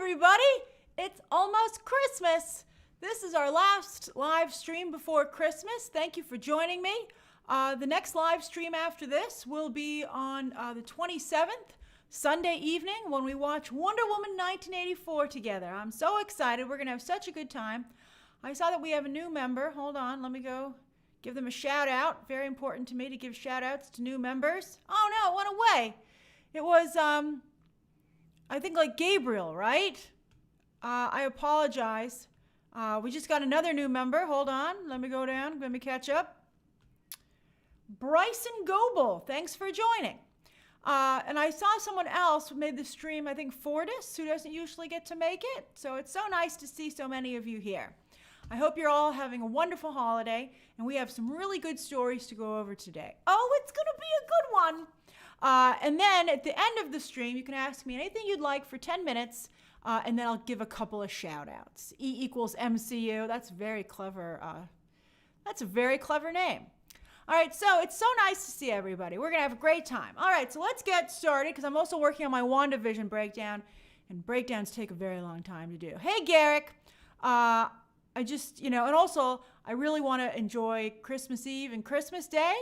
everybody. It's almost Christmas. This is our last live stream before Christmas. Thank you for joining me. The next live stream after this will be on the 27th, Sunday evening, when we watch Wonder Woman 1984 together. I'm so excited. We're going to have such a good time. I saw that we have a new member. Hold on. Let me go give them a shout out. Very important to me to give shout outs to new members. Oh, no, it went away. It was, I think, like Gabriel, right? I apologize. We just got another new member. Hold on. Let me go down. Let me catch up. Bryson Goebel, thanks for joining. And I saw someone else who made the stream, I think Fortis, who doesn't usually get to make it. So it's so nice to see so many of you here. I hope you're all having a wonderful holiday, and we have some really good stories to go over today. Oh, it's going to be a good one. And then at the end of the stream, you can ask me anything you'd like for 10 minutes, and then I'll give a couple of shout outs. E equals MCU. That's very clever. That's a very clever name. All right, so it's so nice to see everybody. We're going to have a great time. All right, so let's get started, because I'm also working on my WandaVision breakdown, and breakdowns take a very long time to do. Hey, Garrick. I just, and also, I really want to enjoy Christmas Eve and Christmas Day.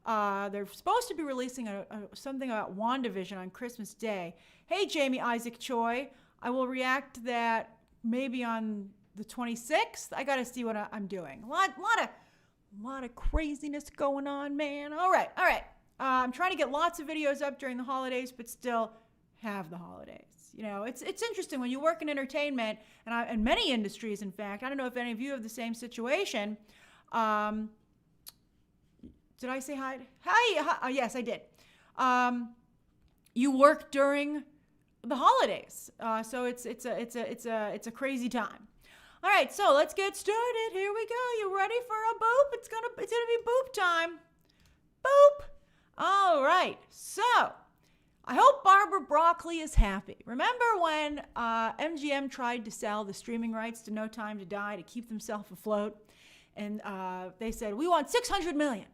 They're supposed to be releasing something about WandaVision on Christmas Day. Hey, Jamie Isaac Choi. I will react to that maybe on the 26th. I got to see what I'm doing. A lot of craziness going on, man. All right. I'm trying to get lots of videos up during the holidays, but still have the holidays. It's interesting when you work in entertainment and many industries, in fact. I don't know if any of you have the same situation. Did I say hi? Hi. Yes, I did. You work during the holidays, so it's a crazy time. All right, so let's get started. Here we go. You ready for a boop? It's gonna be boop time. Boop. All right. So I hope Barbara Broccoli is happy. Remember when MGM tried to sell the streaming rights to No Time to Die to keep themselves afloat, and they said we want $600 million,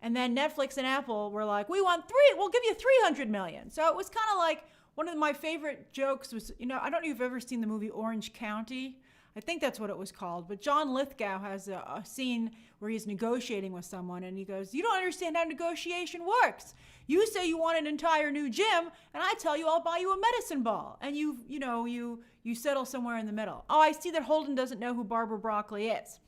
and then Netflix and Apple were like, we'll give you $300 million. So it was kind of like one of my favorite jokes was, I don't know if you've ever seen the movie Orange County. I think that's what it was called. But John Lithgow has a scene where he's negotiating with someone, and he goes, you don't understand how negotiation works. You say you want an entire new gym, and I tell you I'll buy you a medicine ball. And you settle somewhere in the middle. Oh, I see that Holden doesn't know who Barbara Broccoli is.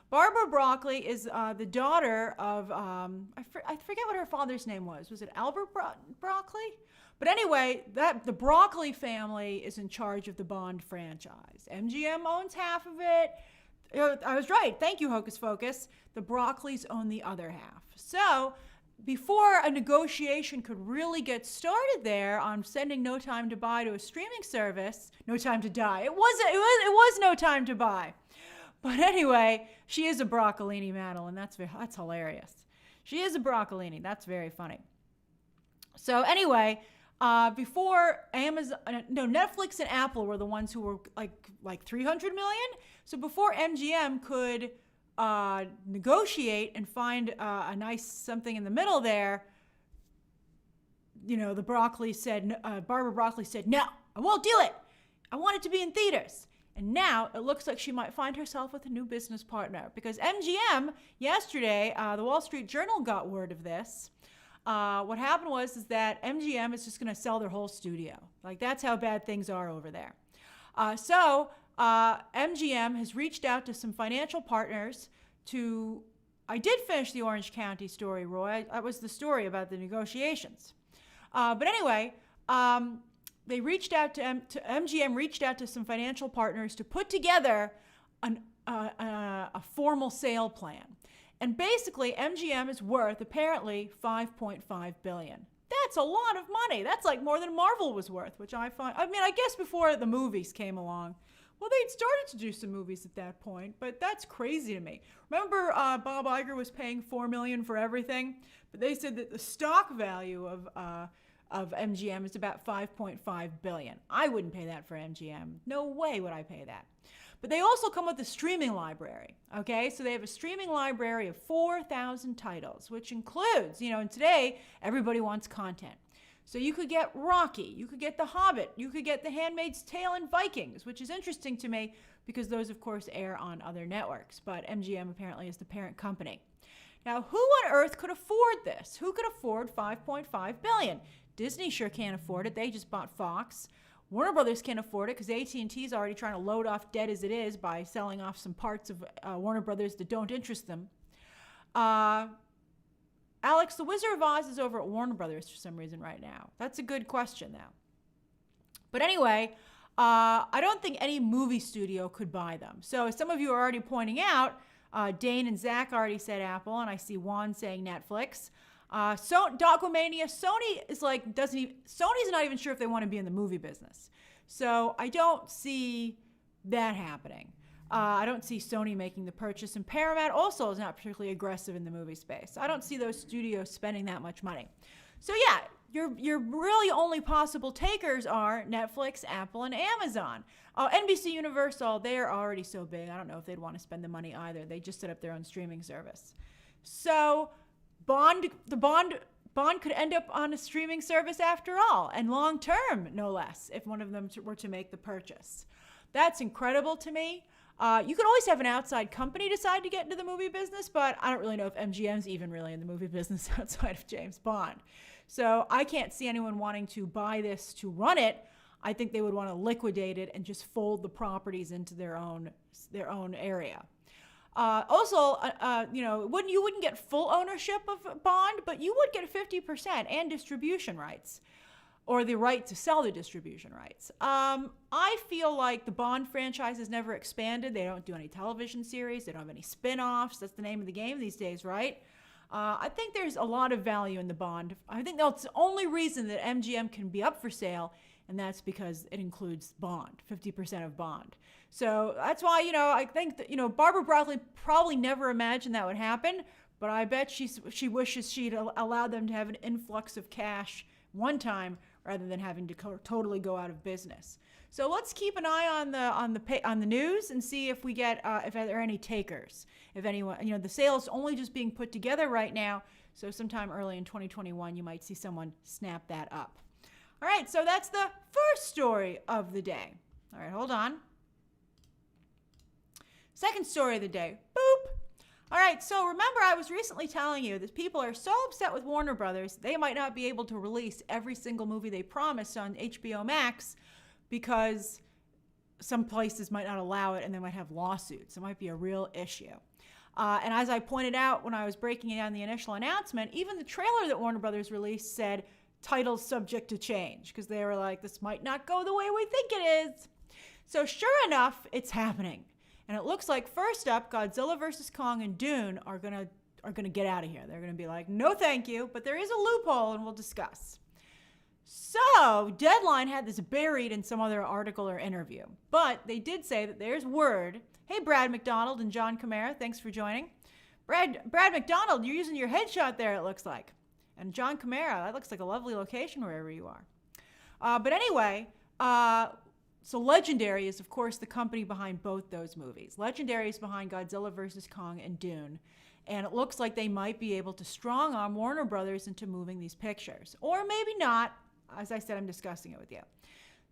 Barbara Broccoli is the daughter of, I forget what her father's name was. Was it Albert Broccoli? But anyway, the Broccoli family is in charge of the Bond franchise. MGM owns half of it. I was right. Thank you, Hocus Pocus. The Broccoli's own the other half. So before a negotiation could really get started there on sending No Time to Buy to a streaming service, No Time to Die. It was No Time to Buy. But anyway, she is a broccolini, Madeline. That's hilarious. She is a broccolini. That's very funny. So anyway, before Netflix and Apple were the ones who were like 300 million. So before MGM could negotiate and find a nice something in the middle there, the Barbara Broccoli said, no, I won't do it. I want it to be in theaters. And now it looks like she might find herself with a new business partner, because MGM yesterday, the Wall Street Journal got word of this. What happened was that MGM is just going to sell their whole studio. Like, that's how bad things are over there. So MGM has reached out to some financial partners I did finish the Orange County story, Roy. That was the story about the negotiations. But anyway, they reached out to MGM reached out to some financial partners to put together a formal sale plan. And basically, MGM is worth, apparently, $5.5 billion. That's a lot of money. That's like more than Marvel was worth, which I find, I guess before the movies came along. Well, they'd started to do some movies at that point, but that's crazy to me. Remember Bob Iger was paying $4 million for everything? But they said that the stock value of MGM is about $5.5 billion. I wouldn't pay that for MGM. No way would I pay that. But they also come with a streaming library, okay? So they have a streaming library of 4,000 titles, which includes, and today everybody wants content. So you could get Rocky, you could get The Hobbit, you could get The Handmaid's Tale and Vikings, which is interesting to me because those, of course, air on other networks. But MGM apparently is the parent company. Now, who on earth could afford this? Who could afford $5.5 billion? Disney sure can't afford it. They just bought Fox. Warner Brothers can't afford it because AT&T is already trying to load off debt as it is by selling off some parts of Warner Brothers that don't interest them. Alex, The Wizard of Oz is over at Warner Brothers for some reason right now. That's a good question, though. But anyway, I don't think any movie studio could buy them. So as some of you are already pointing out, Dane and Zach already said Apple, and I see Juan saying Netflix. Dogomania, Sony is like, Sony's not even sure if they want to be in the movie business. So I don't see that happening. I don't see Sony making the purchase, and Paramount also is not particularly aggressive in the movie space. I don't see those studios spending that much money. So yeah, your really only possible takers are Netflix, Apple, and Amazon. NBC Universal, they are already so big. I don't know if they'd want to spend the money either. They just set up their own streaming service. So the Bond could end up on a streaming service after all, and long term, no less, if one of them were to make the purchase. That's incredible to me. You could always have an outside company decide to get into the movie business, but I don't really know if MGM's even really in the movie business outside of James Bond. So I can't see anyone wanting to buy this to run it. I think they would want to liquidate it and just fold the properties into their own area. You wouldn't get full ownership of Bond, but you would get 50% and distribution rights, or the right to sell the distribution rights. I feel like the Bond franchise has never expanded. They don't do any television series. They don't have any spin-offs. That's the name of the game these days, right? I think there's a lot of value in the Bond. I think that's the only reason that MGM can be up for sale, and that's because it includes Bond, 50% of Bond. So that's why, I think that, Barbara Broccoli probably never imagined that would happen, but I bet she wishes she'd allowed them to have an influx of cash one time rather than having to totally go out of business. So let's keep an eye on the news and see if we get if there are any takers. If anyone, the sale is only just being put together right now, so sometime early in 2021 you might see someone snap that up. All right, so that's the first story of the day. All right, hold on. Second story of the day. Boop. All right, so remember I was recently telling you that people are so upset with Warner Brothers, they might not be able to release every single movie they promised on HBO Max because some places might not allow it and they might have lawsuits. It might be a real issue. And as I pointed out when I was breaking down the initial announcement, even the trailer that Warner Brothers released said, titles subject to change, because they were like, this might not go the way we think it is. So sure enough, it's happening. And it looks like first up, Godzilla vs. Kong and Dune are gonna get out of here. They're gonna be like, no thank you, but there is a loophole and we'll discuss. So Deadline had this buried in some other article or interview, but they did say that there's word. Hey, Brad McDonald and John Camara, thanks for joining. Brad McDonald, you're using your headshot there, it looks like. And John Camara, that looks like a lovely location wherever you are. But anyway, so Legendary is, of course, the company behind both those movies. Legendary is behind Godzilla vs. Kong and Dune. And it looks like they might be able to strong-arm Warner Brothers into moving these pictures. Or maybe not. As I said, I'm discussing it with you.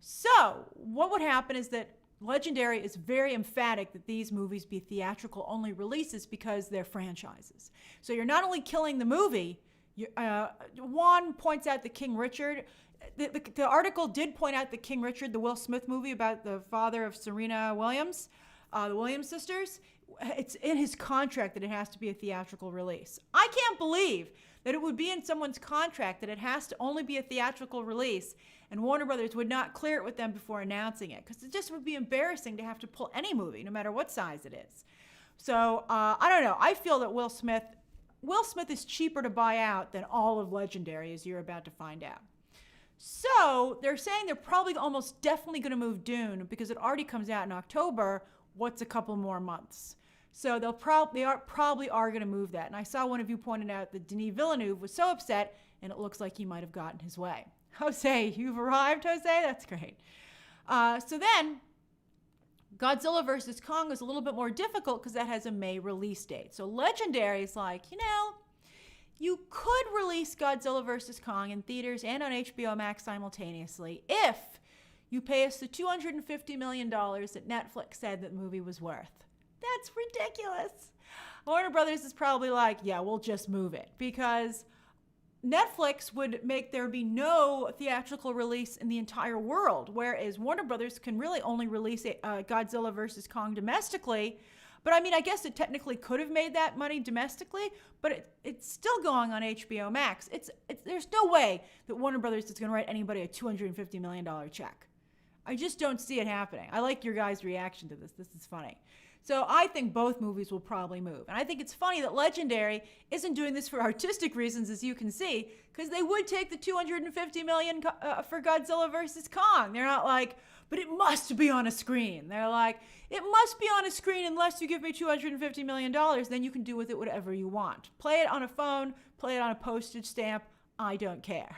So what would happen is that Legendary is very emphatic that these movies be theatrical-only releases because they're franchises. So you're not only killing the movie. Juan points out that King Richard, the article did point out that King Richard, the Will Smith movie about the father of Serena Williams, the Williams sisters, it's in his contract that it has to be a theatrical release. I can't believe that it would be in someone's contract that it has to only be a theatrical release, and Warner Brothers would not clear it with them before announcing it, because it just would be embarrassing to have to pull any movie, no matter what size it is. So I don't know. I feel that Will Smith is cheaper to buy out than all of Legendary, as you're about to find out. So they're saying they're probably almost definitely going to move Dune because it already comes out in October. What's a couple more months? So they probably are going to move that. And I saw one of you pointed out that Denis Villeneuve was so upset, and it looks like he might have gotten his way. Jose, you've arrived, Jose? That's great. So then Godzilla vs. Kong is a little bit more difficult because that has a May release date. So Legendary is like, you could release Godzilla vs. Kong in theaters and on HBO Max simultaneously if you pay us the $250 million that Netflix said that the movie was worth. That's ridiculous. Warner Brothers is probably like, yeah, we'll just move it, because Netflix would make there be no theatrical release in the entire world, whereas Warner Brothers can really only release Godzilla vs. Kong domestically. But I mean, I guess it technically could have made that money domestically, but it's still going on HBO Max. There's no way that Warner Brothers is going to write anybody a $250 million check. I just don't see it happening. I like your guys' reaction to this. This is funny. So I think both movies will probably move. And I think it's funny that Legendary isn't doing this for artistic reasons, as you can see, because they would take the $250 million for Godzilla vs. Kong. They're not like, but it must be on a screen. They're like, it must be on a screen unless you give me $250 million. Then you can do with it whatever you want. Play it on a phone, play it on a postage stamp. I don't care.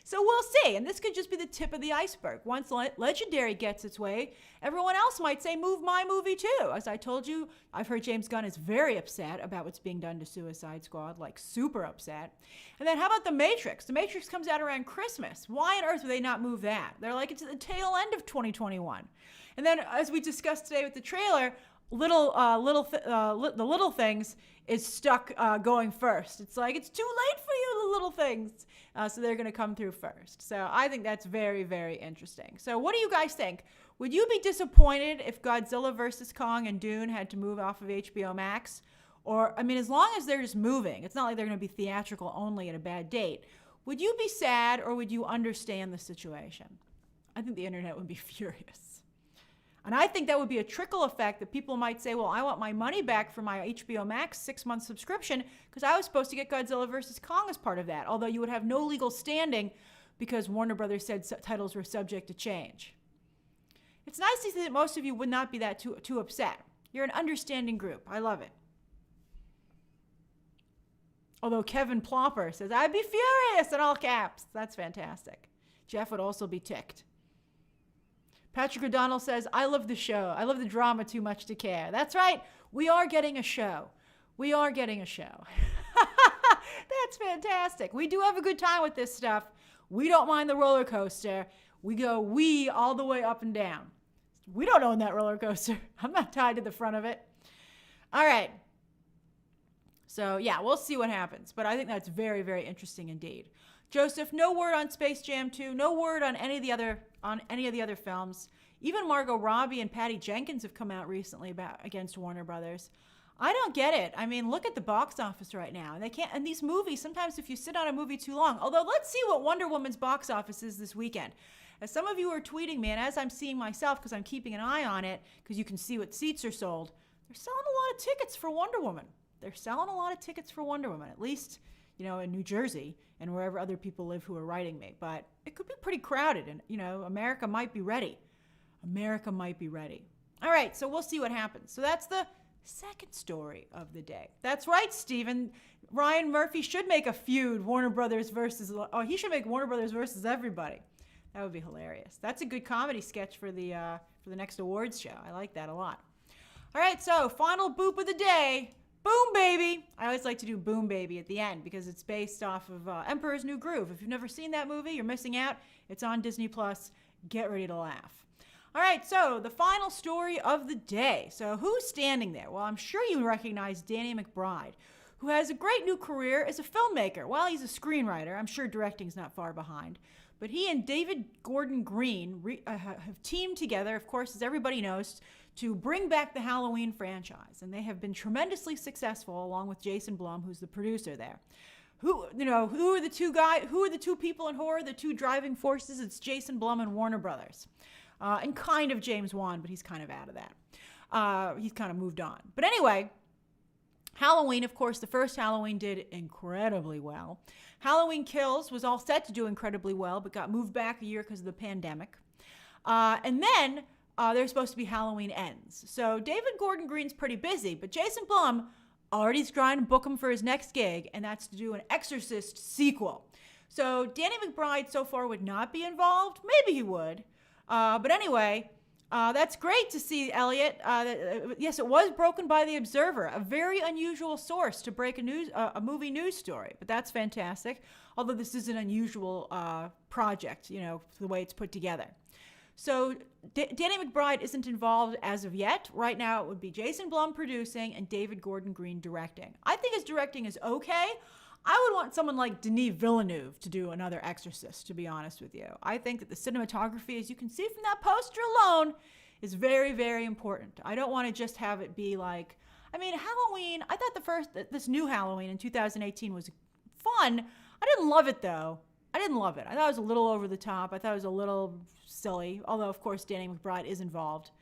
So we'll see. And this could just be the tip of the iceberg. Once Legendary gets its way, everyone else might say, move my movie too. As I told you, I've heard James Gunn is very upset about what's being done to Suicide Squad, like super upset. And then how about The Matrix? The Matrix comes out around Christmas. Why on earth would they not move that? They're like, it's at the tail end of 2021. And then, as we discussed today with the trailer, the Little Things is stuck going first. It's like, it's too late for you, the Little Things. So they're going to come through first. So I think that's very, very interesting. So what do you guys think? Would you be disappointed if Godzilla vs. Kong and Dune had to move off of HBO Max? Or, I mean, as long as they're just moving, it's not like they're going to be theatrical only at a bad date. Would you be sad, or would you understand the situation? I think the internet would be furious. And I think that would be a trickle effect that people might say, well, I want my money back for my HBO Max 6-month subscription because I was supposed to get Godzilla vs. Kong as part of that, although you would have no legal standing because Warner Brothers said titles were subject to change. It's nice to see that most of you would not be that too upset. You're an understanding group. I love it. Although Kevin Plopper says, I'd be furious in all caps. That's fantastic. Jeff would also be ticked. Patrick O'Donnell says, I love the show. I love the drama too much to care. That's right. We are getting a show. We are getting a show. That's fantastic. We do have a good time with this stuff. We don't mind the roller coaster. We go all the way up and down. We don't own that roller coaster. I'm not tied to the front of it. All right. So, yeah, we'll see what happens. But I think that's very, very interesting indeed. Joseph, no word on Space Jam 2. No word on any of the other films. Even Margot Robbie and Patty Jenkins have come out recently against Warner Brothers. I don't get it. I mean, look at the box office right now. And these movies, sometimes if you sit on a movie too long, although let's see what Wonder Woman's box office is this weekend. As some of you are tweeting me, and as I'm seeing myself, because I'm keeping an eye on it, because you can see what seats are sold, they're selling a lot of tickets for Wonder Woman. They're selling a lot of tickets for Wonder Woman, at least, in New Jersey and wherever other people live who are writing me. But it could be pretty crowded, and, America might be ready. America might be ready. All right, so we'll see what happens. So that's the second story of the day. That's right, Stephen. Ryan Murphy should make a feud, Warner Brothers versus, he should make Warner Brothers versus everybody. That would be hilarious. That's a good comedy sketch for the next awards show. I like that a lot. All right, so final boop of the day. Boom Baby. I always like to do Boom Baby at the end because it's based off of Emperor's New Groove. If you've never seen that movie, you're missing out. It's on Disney+. Get ready to laugh. All right, so the final story of the day. So who's standing there? Well, I'm sure you recognize Danny McBride, who has a great new career as a filmmaker. Well, he's a screenwriter. I'm sure directing's not far behind. But he and David Gordon Green have teamed together, of course, as everybody knows, to bring back the Halloween franchise. And they have been tremendously successful, along with Jason Blum, who's the producer there. Who are the two people in horror, the two driving forces? It's Jason Blum and Warner Brothers. And kind of James Wan, but he's kind of out of that. He's kind of moved on. But anyway, Halloween, of course, the first Halloween did incredibly well. Halloween Kills was all set to do incredibly well, but got moved back a year because of the pandemic. And then there's supposed to be Halloween Ends. So David Gordon Green's pretty busy, but Jason Blum already's trying to book him for his next gig, and that's to do an Exorcist sequel. So Danny McBride so far would not be involved. Maybe he would. But anyway, That's great to see, Elliot. Yes, it was broken by the Observer, a very unusual source to break a movie news story. But that's fantastic. Although this is an unusual project, the way it's put together. So Danny McBride isn't involved as of yet. Right now, it would be Jason Blum producing and David Gordon Green directing. I think his directing is okay. I would want someone like Denis Villeneuve to do another Exorcist, to be honest with you. I think that the cinematography, as you can see from that poster alone, is very, very important. I don't want to just have it be like, Halloween, I thought this new Halloween in 2018 was fun. I didn't love it, though. I didn't love it. I thought it was a little over the top. I thought it was a little silly, although, of course, Danny McBride is involved.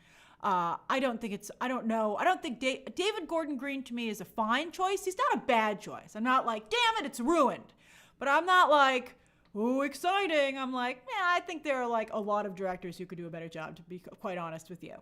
I don't think David Gordon Green to me is a fine choice. He's not a bad choice. I'm not like, damn it, it's ruined. But I'm not like, oh, exciting. I'm like, I think there are like a lot of directors who could do a better job, to be quite honest with you.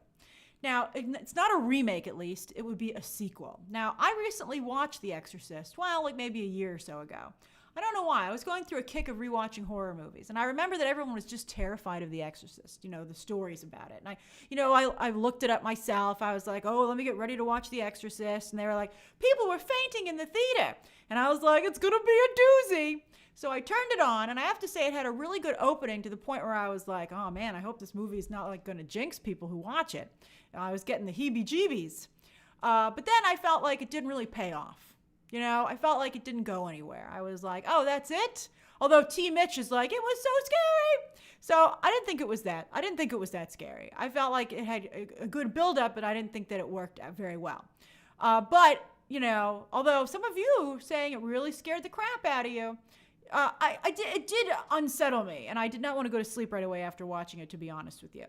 Now, it's not a remake, at least. It would be a sequel. Now, I recently watched The Exorcist, like maybe a year or so ago. I don't know why. I was going through a kick of rewatching horror movies, and I remember that everyone was just terrified of The Exorcist, the stories about it. And I looked it up myself. I was like, oh, let me get ready to watch The Exorcist. And they were like, people were fainting in the theater. And I was like, it's going to be a doozy. So I turned it on, and I have to say it had a really good opening to the point where I was like, oh man, I hope this movie is not like going to jinx people who watch it. I was getting the heebie-jeebies. But then I felt like it didn't really pay off. I felt like it didn't go anywhere. I was like, oh, that's it? Although T. Mitch is like, it was so scary. So I didn't think it was that. I didn't think it was that scary. I felt like it had a good buildup, but I didn't think that it worked out very well. But, although some of you saying it really scared the crap out of you, it did unsettle me. And I did not want to go to sleep right away after watching it, to be honest with you.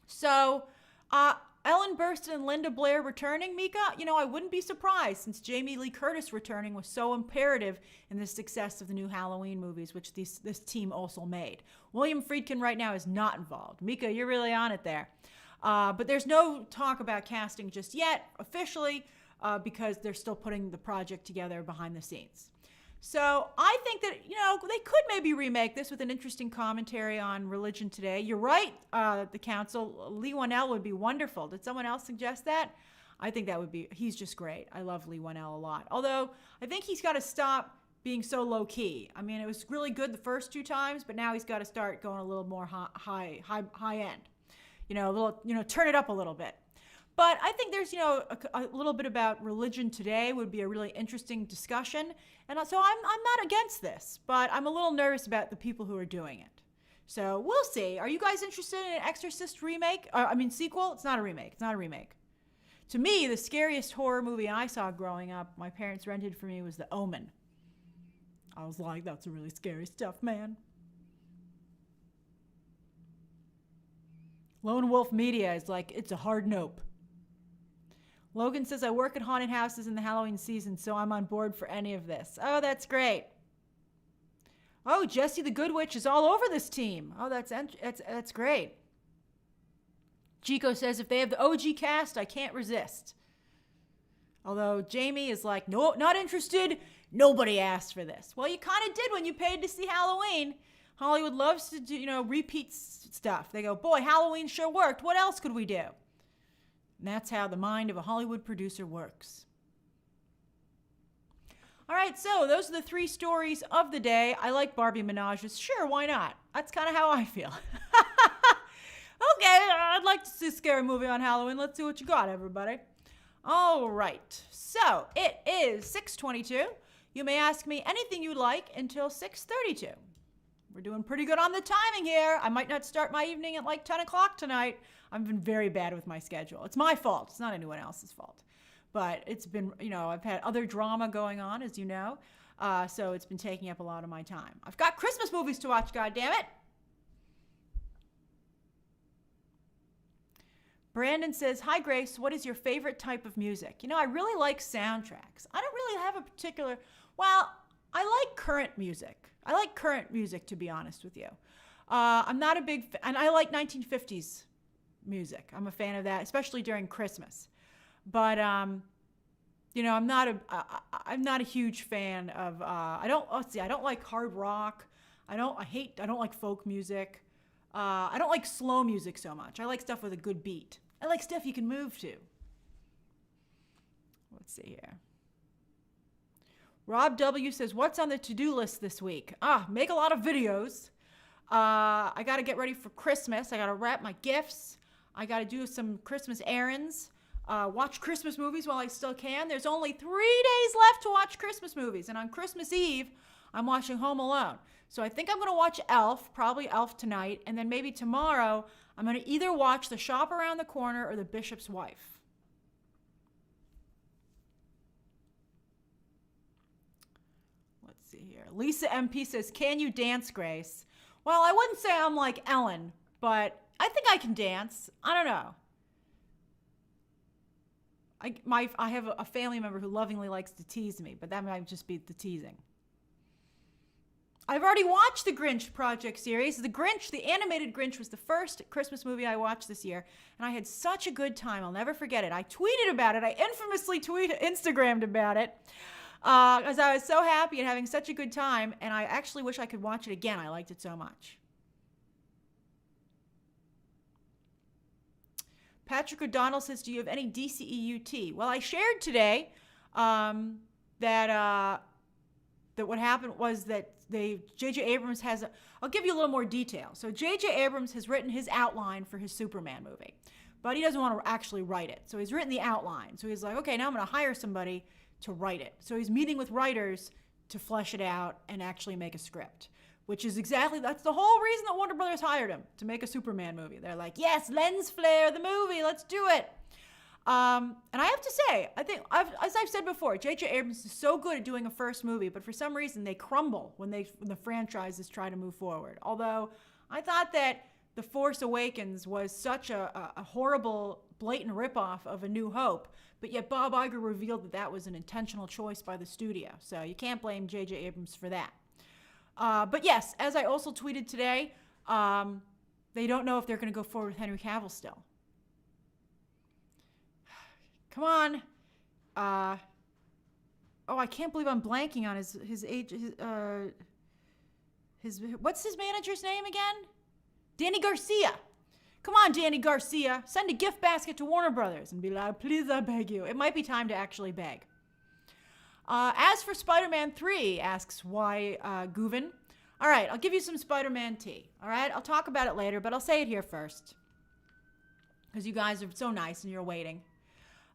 So, Ellen Burstyn and Linda Blair returning, Mika, I wouldn't be surprised since Jamie Lee Curtis returning was so imperative in the success of the new Halloween movies, which this team also made. William Friedkin right now is not involved. Mika, you're really on it there. But there's no talk about casting just yet, officially, because they're still putting the project together behind the scenes. So I think that, they could maybe remake this with an interesting commentary on religion today. You're right, the council. Lee Whannell would be wonderful. Did someone else suggest that? I think he's just great. I love Lee Whannell a lot. Although, I think he's got to stop being so low-key. It was really good the first 2 times, but now he's got to start going a little more high end. Turn it up a little bit. But I think there's, a little bit about religion today would be a really interesting discussion. And so I'm not against this, but I'm a little nervous about the people who are doing it. So we'll see. Are you guys interested in an Exorcist sequel? It's not a remake. It's not a remake. To me, the scariest horror movie I saw growing up, my parents rented for me, was The Omen. I was like, that's really scary stuff, man. Lone Wolf Media is like, it's a hard nope. Logan says, I work at haunted houses in the Halloween season, so I'm on board for any of this. Oh, that's great. Oh, Jesse the Good Witch is all over this team. Oh, that's great. Chico says, if they have the OG cast, I can't resist. Although Jamie is like, no, not interested. Nobody asked for this. Well, you kind of did when you paid to see Halloween. Hollywood loves to do, repeat stuff. They go, boy, Halloween sure worked. What else could we do? And that's how the mind of a Hollywood producer works. All right, so those are the 3 stories of the day. I like Barbie Menages. Sure, why not? That's kind of how I feel. Okay, I'd like to see a scary movie on Halloween. Let's see what you got, everybody. All right, so it is 6:22. You may ask me anything you like until 6:32. We're doing pretty good on the timing here. I might not start my evening at like 10 o'clock tonight. I've been very bad with my schedule. It's my fault. It's not anyone else's fault. But it's been, I've had other drama going on, as you know. So it's been taking up a lot of my time. I've got Christmas movies to watch, goddammit. Brandon says, hi, Grace. What is your favorite type of music? I really like soundtracks. I don't really have a particular, I like current music. I like current music, to be honest with you. I'm not a big, and I like 1950s music. I'm a fan of that, especially during Christmas. But, I'm not a huge fan of, I don't like hard rock. I don't like folk music. I don't like slow music so much. I like stuff with a good beat. I like stuff you can move to. Let's see here. Rob W. says, what's on the to-do list this week? Make a lot of videos. I got to get ready for Christmas. I got to wrap my gifts. I got to do some Christmas errands. Watch Christmas movies while I still can. There's only 3 days left to watch Christmas movies. And on Christmas Eve, I'm watching Home Alone. So I think I'm going to watch Elf, probably Elf tonight. And then maybe tomorrow, I'm going to either watch The Shop Around the Corner or The Bishop's Wife. Let's see here. Lisa MP says, can you dance, Grace? Well, I wouldn't say I'm like Ellen, but I think I can dance. I don't know. I have a family member who lovingly likes to tease me, but that might just be the teasing. I've already watched the Grinch Project series. The Grinch, the animated Grinch, was the first Christmas movie I watched this year, and I had such a good time. I'll never forget it. I tweeted about it. I infamously Instagrammed about it because I was so happy and having such a good time, and I actually wish I could watch it again. I liked it so much. Patrick O'Donnell says, do you have any DCEU tea? Well, I shared today that what happened was that J.J. Abrams has I'll give you a little more detail. So J.J. Abrams has written his outline for his Superman movie, but he doesn't want to actually write it. So he's written the outline. So he's like, okay, now I'm going to hire somebody to write it. So he's meeting with writers to flesh it out and actually make a script, which is that's the whole reason that Warner Brothers hired him, to make a Superman movie. They're like, yes, lens flare the movie, let's do it. And I have to say, I think, as I've said before, J.J. Abrams is so good at doing a first movie, but for some reason they crumble when the franchises try to move forward. Although I thought that The Force Awakens was such a horrible, blatant ripoff of A New Hope, but yet Bob Iger revealed that was an intentional choice by the studio. So you can't blame J.J. Abrams for that. But yes, as I also tweeted today, they don't know if they're going to go forward with Henry Cavill still. Come on. I can't believe I'm blanking on his age. What's his manager's name again? Danny Garcia. Come on, Danny Garcia. Send a gift basket to Warner Brothers and be like, please, I beg you. It might be time to actually beg. As for Spider-Man 3, asks why Guven. All right, I'll give you some Spider-Man tea. All right, I'll talk about it later, but I'll say it here first because you guys are so nice and you're waiting.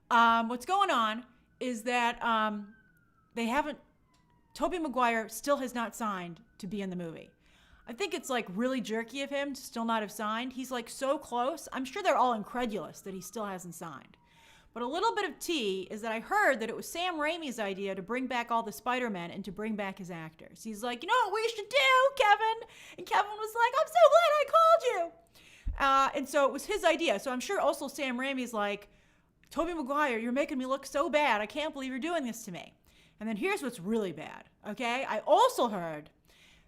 What's going on is that Tobey Maguire still has not signed to be in the movie. I think it's like really jerky of him to still not have signed. He's like so close. I'm sure they're all incredulous that he still hasn't signed. But a little bit of tea is that I heard that it was Sam Raimi's idea to bring back all the Spider-Men and to bring back his actors. He's like, you know what we should do, Kevin? And Kevin was like, I'm so glad I called you. And so it was his idea. So I'm sure also Sam Raimi's like, Tobey Maguire, you're making me look so bad. I can't believe you're doing this to me. And then here's what's really bad, okay? I also heard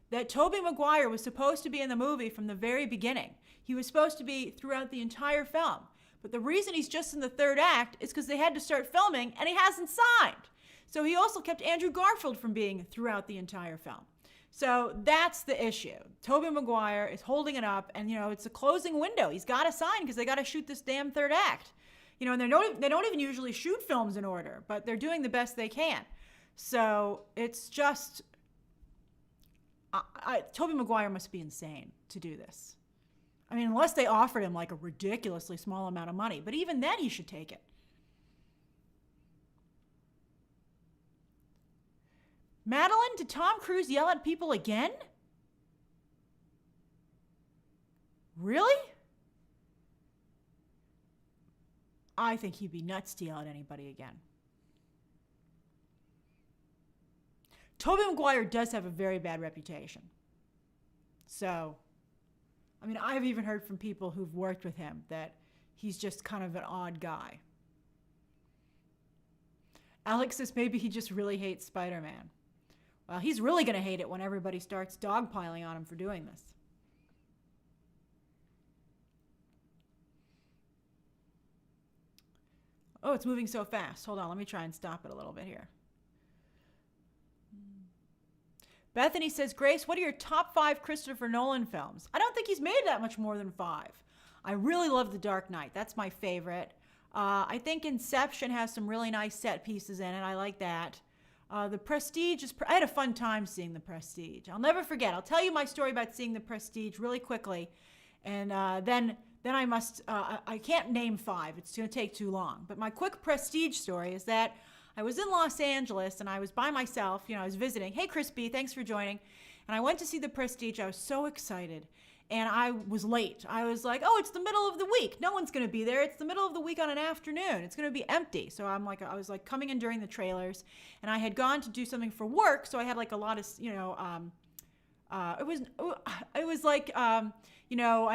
that Tobey Maguire was supposed to be in the movie from the very beginning. He was supposed to be throughout the entire film. But the reason he's just in the third act is because they had to start filming and he hasn't signed. So he also kept Andrew Garfield from being throughout the entire film. So that's the issue. Tobey Maguire is holding it up and, it's a closing window. He's got to sign because they got to shoot this damn third act. And they don't even usually shoot films in order, but they're doing the best they can. So it's just, Tobey Maguire must be insane to do this. I mean, unless they offered him like a ridiculously small amount of money, but even then he should take it. Madeline, did Tom Cruise yell at people again? Really? I think he'd be nuts to yell at anybody again. Tobey Maguire does have a very bad reputation. So, I mean, I've even heard from people who've worked with him that he's just kind of an odd guy. Alex says maybe he just really hates Spider-Man. Well, he's really going to hate it when everybody starts dogpiling on him for doing this. Oh, it's moving so fast. Hold on, let me try and stop it a little bit here. Bethany says, Grace, what are your top 5 Christopher Nolan films? I don't think he's made that much more than 5. I really love The Dark Knight. That's my favorite. I think Inception has some really nice set pieces in it. I like that. The Prestige is... I had a fun time seeing The Prestige. I'll never forget. I'll tell you my story about seeing The Prestige really quickly. And then I must... I can't name 5. It's going to take too long. But my quick Prestige story is that I was in Los Angeles and I was by myself. I was visiting. Hey, Chris B., thanks for joining. And I went to see The Prestige. I was so excited. And I was late. I was like, oh, it's the middle of the week. No one's going to be there. It's the middle of the week on an afternoon. It's going to be empty. So I was like coming in during the trailers. And I had gone to do something for work. So I had like a lot of, it was like, I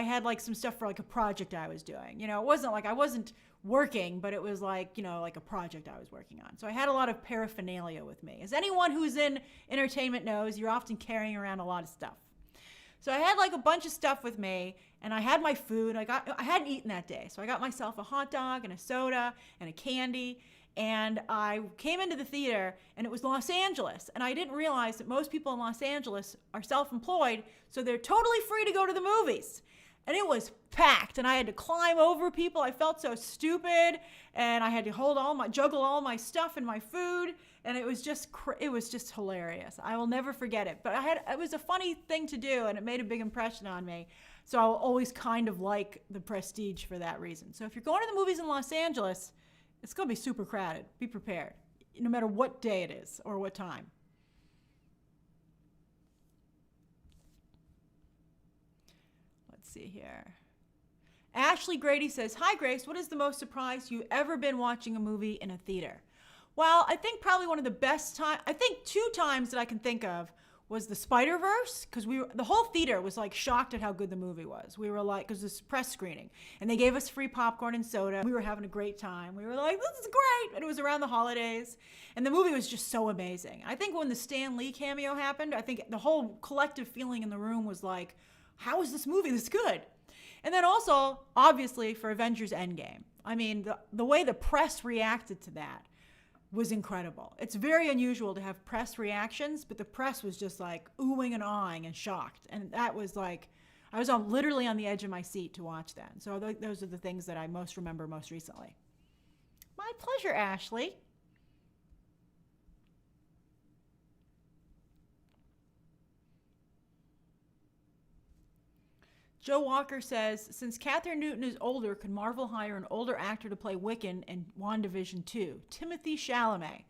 had like some stuff for like a project I was doing. It wasn't like I wasn't working, but it was like, like a project I was working on. So I had a lot of paraphernalia with me. As anyone who's in entertainment knows, you're often carrying around a lot of stuff. So I had like a bunch of stuff with me, and I had my food. I hadn't eaten that day, so I got myself a hot dog and a soda and a candy, and I came into the theater, and it was Los Angeles, and I didn't realize that most people in Los Angeles are self-employed, so they're totally free to go to the movies. And it was packed, and I had to climb over people. I felt so stupid, and I had to juggle all my stuff and my food, and it was just hilarious. I will never forget it. But it was a funny thing to do, and it made a big impression on me. So I'll always kind of like The Prestige for that reason. So if you're going to the movies in Los Angeles, it's going to be super crowded. Be prepared, no matter what day it is or what time. See here. Ashley Grady says, hi Grace, what is the most surprised you've ever been watching a movie in a theater? Well, I think probably one of the best times, I think 2 times that I can think of was the Spider-Verse, because the whole theater was like shocked at how good the movie was. We were like, because it was a press screening, and they gave us free popcorn and soda. We were having a great time. We were like, this is great. And it was around the holidays, and the movie was just so amazing. I think when the Stan Lee cameo happened, I think the whole collective feeling in the room was like, how is this movie this good? And then also, obviously, for Avengers Endgame. I mean, the way the press reacted to that was incredible. It's very unusual to have press reactions, but the press was just like oohing and ahhing and shocked. And that was like, I was literally on the edge of my seat to watch that. So those are the things that I most remember most recently. My pleasure, Ashley. Joe Walker says, since Catherine Newton is older, could Marvel hire an older actor to play Wiccan in WandaVision 2? Timothy Chalamet.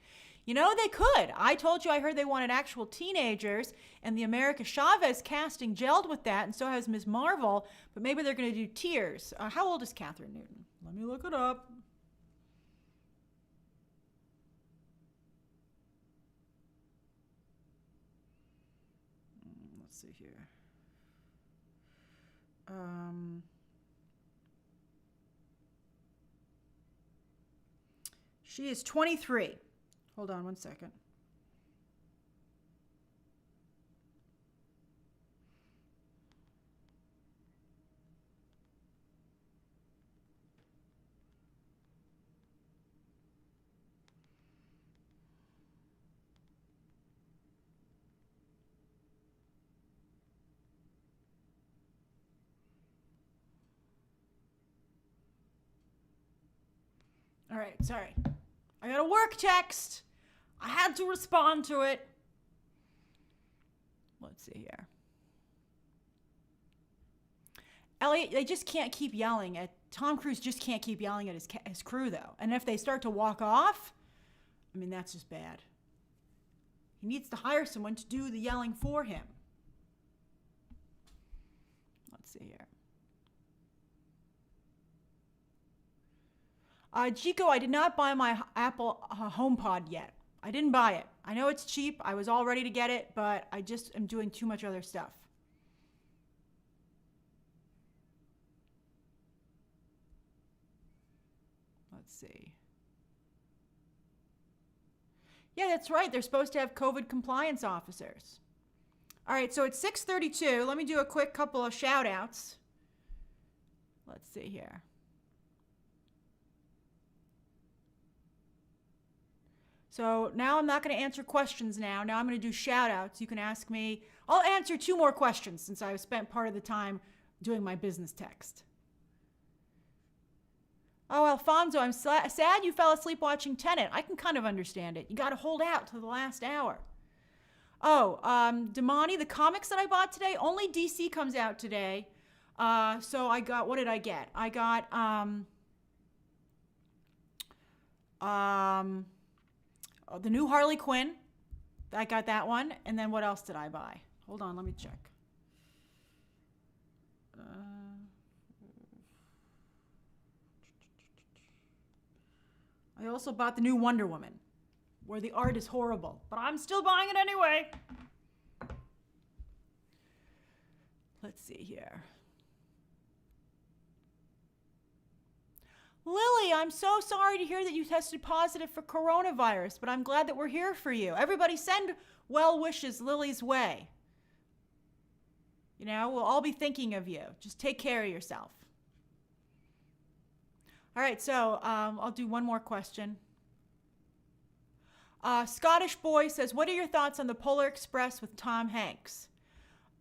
They could. I told you I heard they wanted actual teenagers, and the America Chavez casting gelled with that, and so has Ms. Marvel, but maybe they're going to do tiers. How old is Catherine Newton? Let me look it up. Let's see here. She is 23. Hold on one second. All right, sorry. I got a work text. I had to respond to it. Let's see here. Elliot, they just can't keep yelling at Tom Cruise. Just can't keep yelling at his crew though. And if they start to walk off, I mean that's just bad. He needs to hire someone to do the yelling for him. Let's see here. Chico, I did not buy my Apple HomePod yet. I didn't buy it. I know it's cheap. I was all ready to get it, but I just am doing too much other stuff. Let's see. Yeah, that's right. They're supposed to have COVID compliance officers. All right, so it's 6:32. Let me do a quick couple of shout outs. Let's see here. So now I'm not going to answer questions now. Now I'm going to do shout outs. You can ask me. I'll answer 2 more questions since I've spent part of the time doing my business text. Oh, Alfonso, I'm sad you fell asleep watching Tenet. I can kind of understand it. You got to hold out to the last hour. Oh, Damani, the comics that I bought today, only DC comes out today. So I got, what did I get? I got, the new Harley Quinn. I got that one. And then what else did I buy? Hold on, let me check. I also bought the new Wonder Woman, where the art is horrible, but I'm still buying it anyway. Let's see here. Lily, I'm so sorry to hear that you tested positive for coronavirus, but I'm glad that we're here for you. Everybody send well wishes Lily's way. You know, we'll all be thinking of you. Just take care of yourself. All right, so I'll do one more question. Scottish Boy says, what are your thoughts on the Polar Express with Tom Hanks?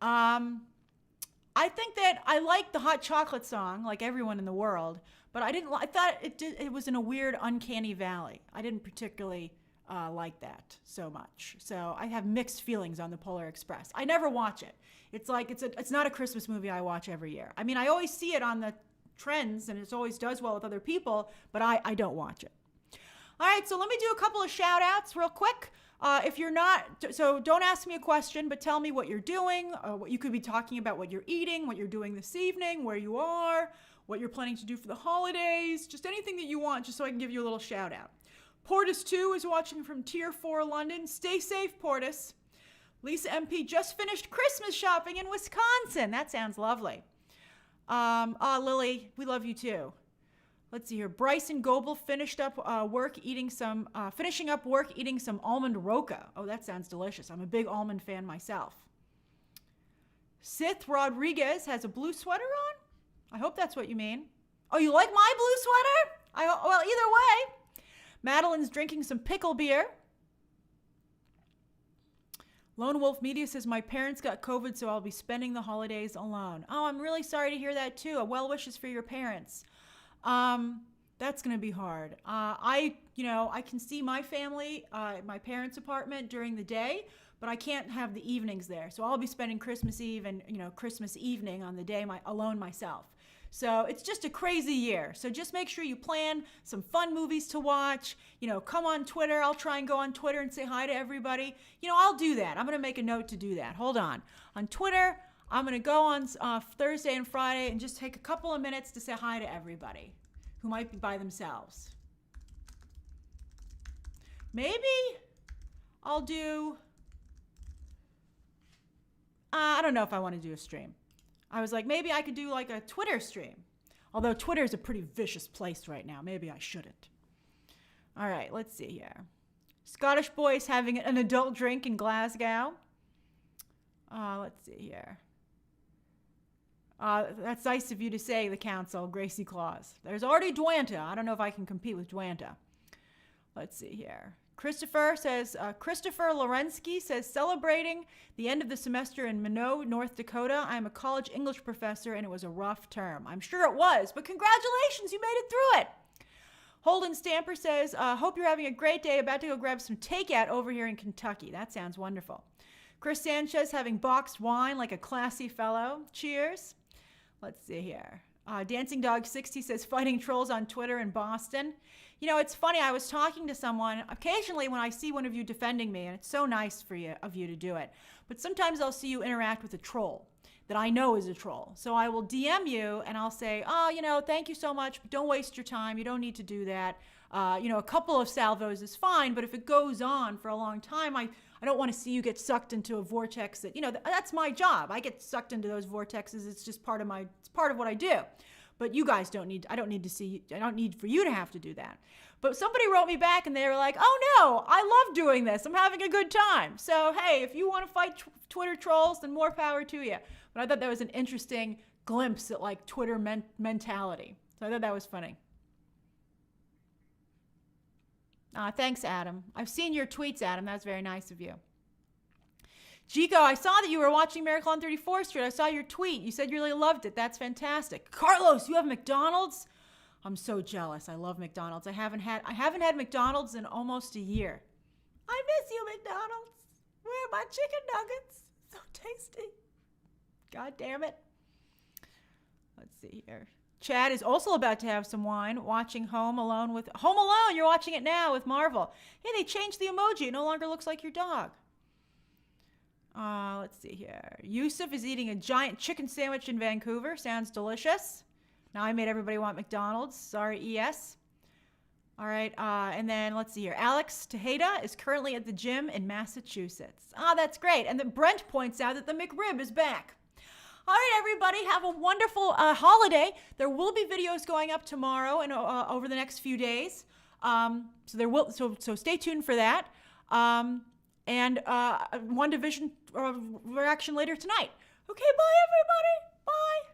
I think that I like the hot chocolate song, like everyone in the world, but I thought it was in a weird, uncanny valley. I didn't particularly like that so much. So I have mixed feelings on the Polar Express. I never watch it. It's like, it's not a Christmas movie I watch every year. I mean, I always see it on the trends and it always does well with other people, but I don't watch it. All right, so let me do a couple of shout outs real quick. If you're not, so don't ask me a question, but tell me what you're doing, what you could be talking about, what you're eating, what you're doing this evening, where you are, what you're planning to do for the holidays, just anything that you want, just so I can give you a little shout out. Portis 2 is watching from Tier 4 London. Stay safe, Portis. Lisa MP just finished Christmas shopping in Wisconsin. That sounds lovely. Lily, we love you too. Let's see here. Bryson Goebel finishing up work eating some almond roca. Oh, that sounds delicious. I'm a big almond fan myself. Sith Rodriguez has a blue sweater on. I hope that's what you mean. Oh, you like my blue sweater? Well, either way. Madeline's drinking some pickle beer. Lone Wolf Media says, my parents got COVID, so I'll be spending the holidays alone. Oh, I'm really sorry to hear that too. Well wishes for your parents. That's going to be hard. I can see my family at my parents' apartment during the day, but I can't have the evenings there. So I'll be spending Christmas Eve and, Christmas evening on the day alone myself. So it's just a crazy year. So just make sure you plan some fun movies to watch. Come on Twitter. I'll try and go on Twitter and say hi to everybody. I'll do that. I'm going to make a note to do that. Hold on. On Twitter, I'm going to go on Thursday and Friday and just take a couple of minutes to say hi to everybody who might be by themselves. Maybe I'll do, I don't know if I want to do a stream. I was like, maybe I could do like a Twitter stream. Although Twitter is a pretty vicious place right now. Maybe I shouldn't. All right, let's see here. Scottish Boy's having an adult drink in Glasgow. Let's see here. That's nice of you to say, the council, Gracie Claus. There's already Dwanta. I don't know if I can compete with Dwanta. Let's see here. Christopher Lorensky says, celebrating the end of the semester in Minot, North Dakota. I'm a college English professor and it was a rough term. I'm sure it was, but congratulations, you made it through it. Holden Stamper says, hope you're having a great day. About to go grab some takeout over here in Kentucky. That sounds wonderful. Chris Sanchez having boxed wine like a classy fellow. Cheers. Let's see here. Dancing Dog 60 says, fighting trolls on Twitter in Boston. It's funny. I was talking to someone occasionally when I see one of you defending me, and it's so nice of you to do it. But sometimes I'll see you interact with a troll that I know is a troll. So I will DM you and I'll say, thank you so much, but don't waste your time. You don't need to do that. A couple of salvos is fine, but if it goes on for a long time, I don't want to see you get sucked into a vortex that, that's my job. I get sucked into those vortexes. It's just part of what I do. But you guys I don't need for you to have to do that. But somebody wrote me back and they were like, oh no, I love doing this. I'm having a good time. So, hey, if you want to fight Twitter trolls, then more power to you. But I thought that was an interesting glimpse at like Twitter mentality. So I thought that was funny. Thanks, Adam. I've seen your tweets, Adam. That's very nice of you. Chico, I saw that you were watching Miracle on 34th Street. I saw your tweet. You said you really loved it. That's fantastic. Carlos, you have McDonald's? I'm so jealous. I love McDonald's. I haven't had McDonald's in almost a year. I miss you, McDonald's. Where are my chicken nuggets? So tasty. God damn it. Let's see here. Chad is also about to have some wine, watching Home Alone. You're watching it now with Marvel. Hey, they changed the emoji. It no longer looks like your dog. Let's see here. Yusuf is eating a giant chicken sandwich in Vancouver. Sounds delicious. Now I made everybody want McDonald's. Sorry, ES. All right, and then let's see here. Alex Tejeda is currently at the gym in Massachusetts. That's great. And then Brent points out that the McRib is back. All right, everybody, have a wonderful holiday. There will be videos going up tomorrow and over the next few days. So stay tuned for that. And WandaVision reaction later tonight. Okay, bye, everybody. Bye.